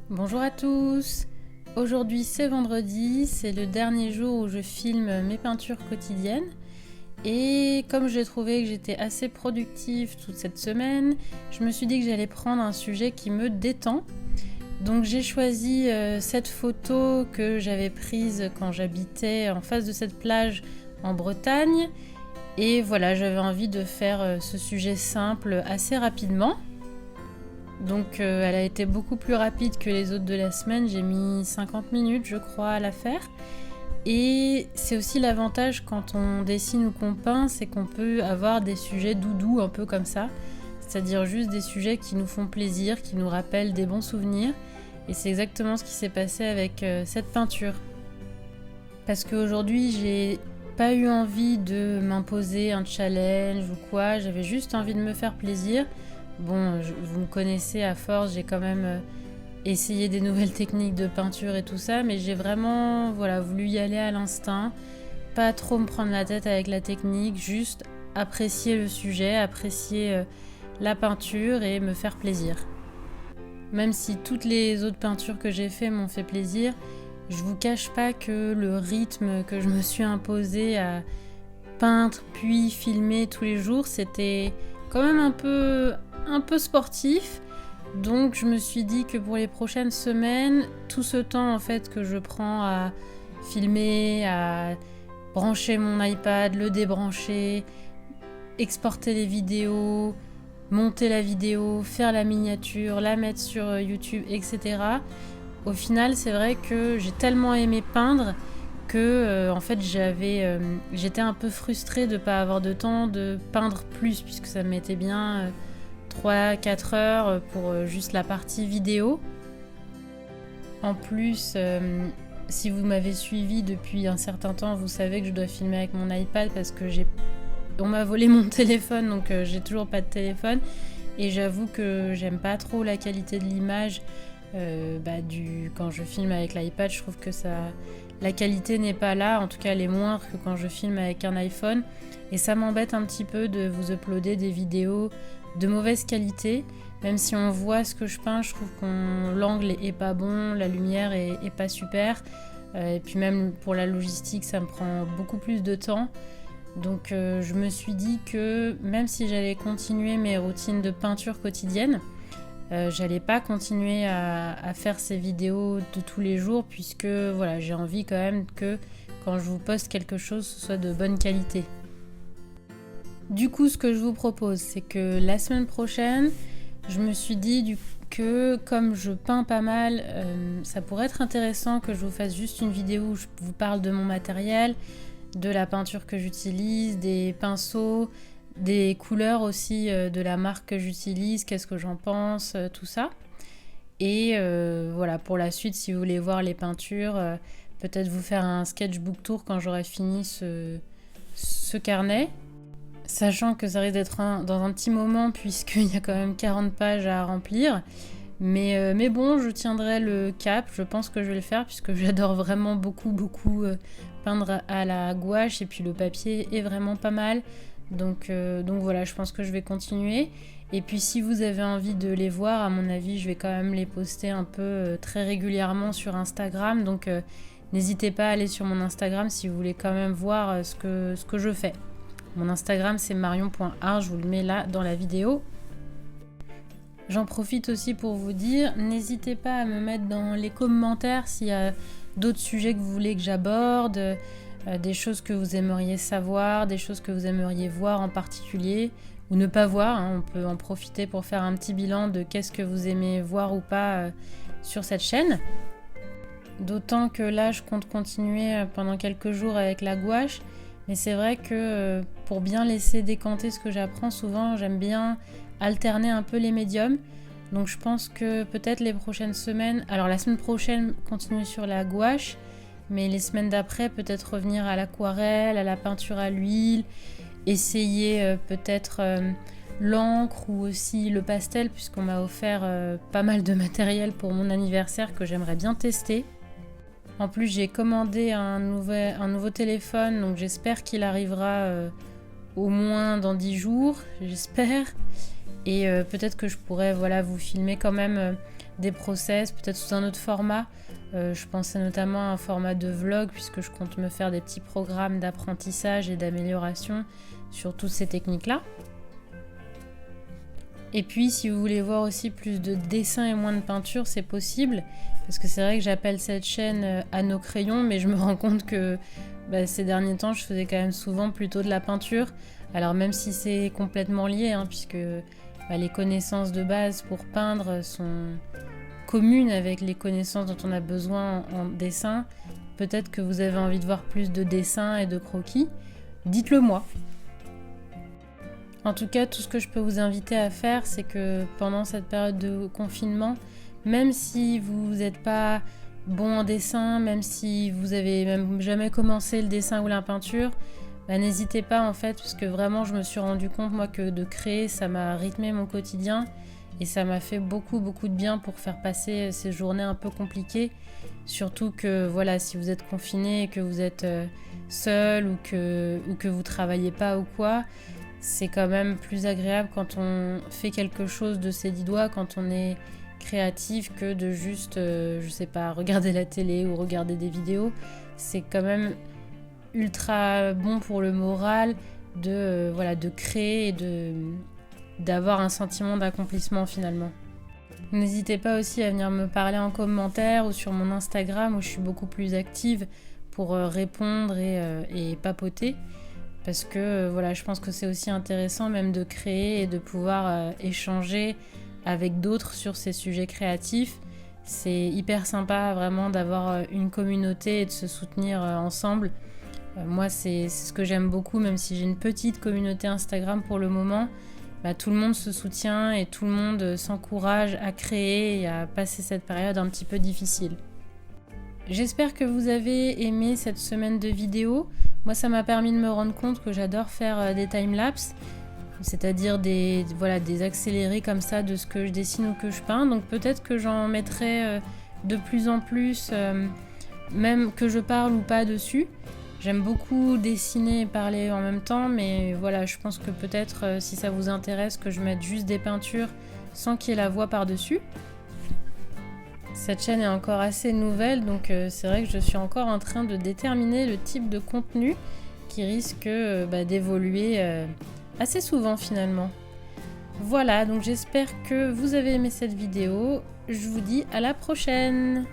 Bonjour à tous. Aujourd'hui c'est vendredi, c'est le dernier jour où je filme mes peintures quotidiennes. Et comme j'ai trouvé que j'étais assez productive toute cette semaine, je me suis dit que j'allais prendre un sujet qui me détend. Donc j'ai choisi cette photo que j'avais prise quand j'habitais en face de cette plage en Bretagne. Et voilà, j'avais envie de faire ce sujet simple assez rapidement. Donc elle a été beaucoup plus rapide que les autres de la semaine, j'ai mis 50 minutes je crois à la faire. Et c'est aussi l'avantage quand on dessine ou qu'on peint, c'est qu'on peut avoir des sujets doudous un peu comme ça. C'est-à-dire juste des sujets qui nous font plaisir, qui nous rappellent des bons souvenirs. Et c'est exactement ce qui s'est passé avec cette peinture. Parce qu'aujourd'hui j'ai pas eu envie de m'imposer un challenge ou quoi, j'avais juste envie de me faire plaisir. Bon, vous me connaissez à force, j'ai quand même essayé des nouvelles techniques de peinture et tout ça, mais j'ai vraiment voulu y aller à l'instinct, pas trop me prendre la tête avec la technique, juste apprécier le sujet, apprécier la peinture et me faire plaisir. Même si toutes les autres peintures que j'ai fait m'ont fait plaisir, je vous cache pas que le rythme que je me suis imposé à peindre puis filmer tous les jours, c'était quand même un peu sportif. Donc je me suis dit que pour les prochaines semaines, tout ce temps en fait que je prends à filmer, à brancher mon iPad, le débrancher, exporter les vidéos, monter la vidéo, faire la miniature, la mettre sur YouTube, etc. Au final, c'est vrai que j'ai tellement aimé peindre que en fait j'étais un peu frustrée de ne pas avoir de temps de peindre plus, puisque ça me mettait bien 3-4 heures pour juste la partie vidéo. En plus, si vous m'avez suivi depuis un certain temps, vous savez que je dois filmer avec mon iPad parce que on m'a volé mon téléphone, donc j'ai toujours pas de téléphone. Et j'avoue que j'aime pas trop la qualité de l'image. Quand je filme avec l'iPad, je trouve que la qualité n'est pas là, en tout cas elle est moindre que quand je filme avec un iPhone. Et ça m'embête un petit peu de vous uploader des vidéos de mauvaise qualité, même si on voit ce que je peins, je trouve que l'angle est pas bon, la lumière est pas super, et puis même pour la logistique ça me prend beaucoup plus de temps. Donc je me suis dit que même si j'allais continuer mes routines de peinture quotidienne, j'allais pas continuer à faire ces vidéos de tous les jours, puisque j'ai envie quand même que quand je vous poste quelque chose, ce soit de bonne qualité. Du coup, ce que je vous propose, c'est que la semaine prochaine, je me suis dit que comme je peins pas mal, ça pourrait être intéressant que je vous fasse juste une vidéo où je vous parle de mon matériel, de la peinture que j'utilise, des pinceaux, des couleurs aussi, de la marque que j'utilise, qu'est-ce que j'en pense, tout ça. Et pour la suite, si vous voulez voir les peintures, peut-être vous faire un sketchbook tour quand j'aurai fini ce carnet. Sachant que ça risque d'être dans un petit moment puisqu'il y a quand même 40 pages à remplir. Mais bon, je tiendrai le cap, je pense que je vais le faire puisque j'adore vraiment beaucoup peindre à la gouache et puis le papier est vraiment pas mal. Donc voilà, je pense que je vais continuer. Et puis si vous avez envie de les voir, à mon avis, je vais quand même les poster un peu très régulièrement sur Instagram. Donc n'hésitez pas à aller sur mon Instagram si vous voulez quand même voir ce que je fais. Mon Instagram c'est marion.art, je vous le mets là dans la vidéo. J'en profite aussi pour vous dire, n'hésitez pas à me mettre dans les commentaires s'il y a d'autres sujets que vous voulez que j'aborde, des choses que vous aimeriez savoir, des choses que vous aimeriez voir en particulier, ou ne pas voir, on peut en profiter pour faire un petit bilan de qu'est-ce que vous aimez voir ou pas sur cette chaîne. D'autant que là, je compte continuer pendant quelques jours avec la gouache. Mais c'est vrai que pour bien laisser décanter ce que j'apprends, souvent j'aime bien alterner un peu les médiums. Donc je pense que peut-être les prochaines semaines, alors la semaine prochaine continuer sur la gouache, mais les semaines d'après peut-être revenir à l'aquarelle, à la peinture à l'huile, essayer peut-être l'encre ou aussi le pastel, puisqu'on m'a offert pas mal de matériel pour mon anniversaire que j'aimerais bien tester. En plus, j'ai commandé un nouveau téléphone, donc j'espère qu'il arrivera au moins dans 10 jours, j'espère. Et peut-être que je pourrais vous filmer quand même des process, peut-être sous un autre format. Je pensais notamment à un format de vlog puisque je compte me faire des petits programmes d'apprentissage et d'amélioration sur toutes ces techniques-là. Et puis si vous voulez voir aussi plus de dessin et moins de peinture, c'est possible. Parce que c'est vrai que j'appelle cette chaîne Anneau Crayon, mais je me rends compte que ces derniers temps, je faisais quand même souvent plutôt de la peinture. Alors même si c'est complètement lié, puisque les connaissances de base pour peindre sont communes avec les connaissances dont on a besoin en dessin, peut-être que vous avez envie de voir plus de dessins et de croquis. Dites-le moi. En tout cas, tout ce que je peux vous inviter à faire, c'est que pendant cette période de confinement, même si vous n'êtes pas bon en dessin, même si vous avez même jamais commencé le dessin ou la peinture, n'hésitez pas en fait, parce que vraiment je me suis rendu compte moi que de créer, ça m'a rythmé mon quotidien et ça m'a fait beaucoup de bien pour faire passer ces journées un peu compliquées. Surtout que voilà, si vous êtes confiné et que vous êtes seul ou que vous travaillez pas ou quoi, c'est quand même plus agréable quand on fait quelque chose de ses 10 doigts, quand on est créatif, que de juste, regarder la télé ou regarder des vidéos. C'est quand même ultra bon pour le moral de créer et d'avoir un sentiment d'accomplissement finalement. N'hésitez pas aussi à venir me parler en commentaire ou sur mon Instagram où je suis beaucoup plus active pour répondre et papoter. Parce que je pense que c'est aussi intéressant même de créer et de pouvoir échanger avec d'autres sur ces sujets créatifs. C'est hyper sympa vraiment d'avoir une communauté et de se soutenir ensemble. Moi, c'est ce que j'aime beaucoup, même si j'ai une petite communauté Instagram pour le moment. Tout le monde se soutient et tout le monde s'encourage à créer et à passer cette période un petit peu difficile. J'espère que vous avez aimé cette semaine de vidéos. Moi, ça m'a permis de me rendre compte que j'adore faire des timelapses, c'est-à-dire des accélérés comme ça de ce que je dessine ou que je peins. Donc peut-être que j'en mettrai de plus en plus, même que je parle ou pas dessus. J'aime beaucoup dessiner et parler en même temps, mais voilà, je pense que peut-être, si ça vous intéresse, que je mette juste des peintures sans qu'il y ait la voix par-dessus. Cette chaîne est encore assez nouvelle, donc c'est vrai que je suis encore en train de déterminer le type de contenu qui risque d'évoluer assez souvent finalement. Voilà, donc j'espère que vous avez aimé cette vidéo. Je vous dis à la prochaine!